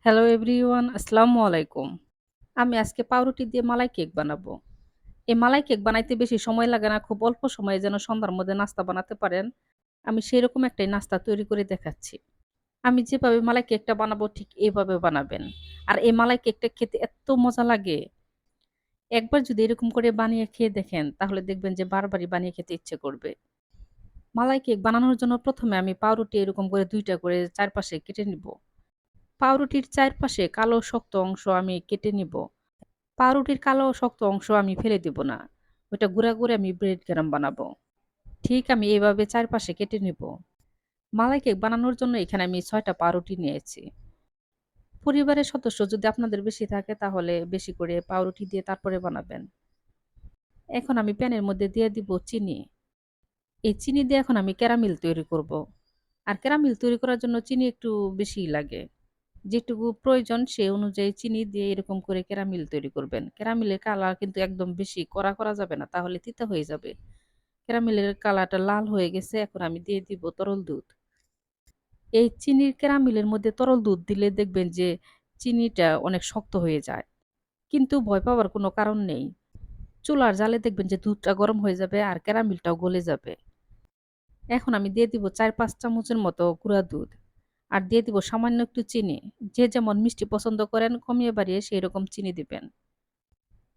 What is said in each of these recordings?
Hello everyone, আসসালামু আলাইকুম। আমি আজকে পাউরুটি দিয়ে মালাই কেক বানাবো। এই মালাই কেক বানাইতে বেশি সময় লাগে না, খুব অল্প সময়ে যেন সন্ধ্যার মধ্যে নাস্তা বানাতে পারেন। আমি সেরকম একটাই নাস্তা তৈরি করে দেখাচ্ছি। আমি যেভাবে মালাই কেকটা বানাবো ঠিক এভাবে বানাবেন। আর এই মালাই কেকটা খেতে এত মজা লাগে। একবার যদি এরকম করে বানিয়ে খেয়ে দেখেন তাহলে দেখবেন যে বারবারই বানিয়ে খেতে ইচ্ছে করবে। মালাই কেক বানানোর জন্য ১ম এ আমি পাউরুটি এরকম করে ২ টা করে চারপাশে কেটে নিব। পাউরুটির চারপাশে কালো শক্ত অংশ আমি কেটে নিব। পাউরুটির কালো শক্ত অংশ আমি ফেলে দিব না। ওইটা গুঁড়া করে আমি ব্রেড ক্রাম্ব বানাবো। ঠিক আমি এভাবে চারপাশে কেটে নিব। মালাই কেক বানানোর জন্য এখানে আমি ৬ টা পাউরুটি নিয়েছি। পরিবারের সদস্য যদি আপনাদের বেশি থাকে তাহলে বেশি করে পাউরুটি দিয়ে তারপরে বানাবেন। এখন আমি প্যানের মধ্যে দিয়ে দিব চিনি। এই চিনি দিয়ে এখন আমি ক্যারামেল তৈরি করব। আর ক্যারামেল তৈরি করার জন্য চিনি একটু বেশিই লাগে। যেটুকু প্রয়োজন সে অনুযায়ী চিনি দিয়ে এরকম করে ক্যারামেল তৈরি করবেন। ক্যারামেলের কালার কিন্তু একদম বেশি কড়া করা যাবে না, তাহলে তিতা হয়ে যাবে। ক্যারামেলের কালারটা লাল হয়ে গেছে, এখন আমি দিয়ে দিব তরল দুধ। এই চিনির ক্যারামেলের মধ্যে তরল দুধ দিলে দেখবেন যে চিনিটা অনেক শক্ত হয়ে যায়। কিন্তু ভয় পাওয়ার কোনো কারণ নেই। চুলার জালে দেখবেন যে দুধটা গরম হয়ে যাবে আর ক্যারামেলটাও গলে যাবে। এখন আমি দিয়ে দিব ৪-৫ চামচের মতো গুঁড়া দুধ। আর দিয়ে দিব সামান্য একটু চিনি। যে যেমন মিষ্টি পছন্দ করেন কমিয়ে বাড়িয়ে সেইরকম চিনি দিবেন।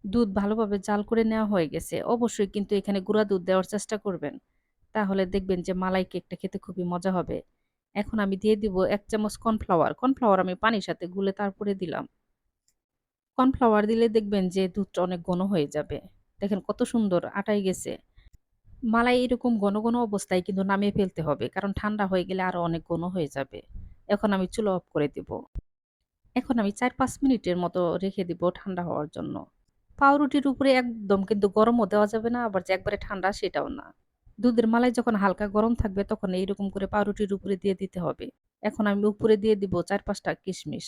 দুধ ভালোভাবে জাল করে নেওয়া হয়ে গেছে। অবশ্যই কিন্তু এখানে গুঁড়া দুধ দেওয়ার চেষ্টা করবেন। তাহলে দেখবেন যে মালাই কেকটা খেতে খুবই মজা হবে। এখন আমি দিয়ে দিব ১ চামচ কর্নফ্লাওয়ার। কর্নফ্লাওয়ার আমি পানির সাথে গুলে তারপরে দিলাম। কর্নফ্লাওয়ার দিলে দেখবেন যে দুধটা অনেক ঘন হয়ে যাবে। দেখেন কত সুন্দর আটাই গেছে। মালাই এরকম ঘন, ঘন অবস্থায় কিন্তু নামিয়ে ফেলতে হবে। কারণ ঠান্ডা হয়ে গেলে আরো অনেক ঘন হয়ে যাবে। এখন আমি চুলা অফ করে দিব। এখন আমি ৪-৫ মিনিটের মতো রেখে দিব ঠান্ডা হওয়ার জন্য। পাউরুটির উপরে একদম কিন্তু গরমও দেওয়া যাবে না, আবার যে একবারে ঠান্ডা সেটাও না। দুধের মালাই যখন হালকা গরম থাকবে তখন এইরকম করে পাউরুটির উপরে দিয়ে দিতে হবে। এখন আমি উপরে দিয়ে দিব ৪-৫ টা কিশমিশ।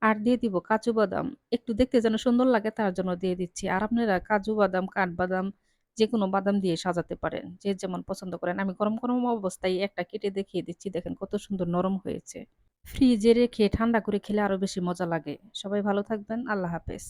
আর দিয়ে দিব কাজু বাদাম। একটু দেখতে যেন সুন্দর লাগে তার জন্য দিয়ে দিচ্ছি। আর আপনারা কাজু বাদাম, কাঠবাদাম যেকোনো বাদাম দিয়ে সাজাতে পারেন। যে যেমন পছন্দ করেন। আমি গরম, গরম অবস্থায় একটা কেটে দেখিয়ে দিচ্ছি। দেখেন কত সুন্দর নরম হয়েছে। ফ্রিজে রেখে ঠান্ডা করে খেলে আরো বেশি মজা লাগে। সবাই ভালো থাকবেন। আল্লাহ হাফেজ।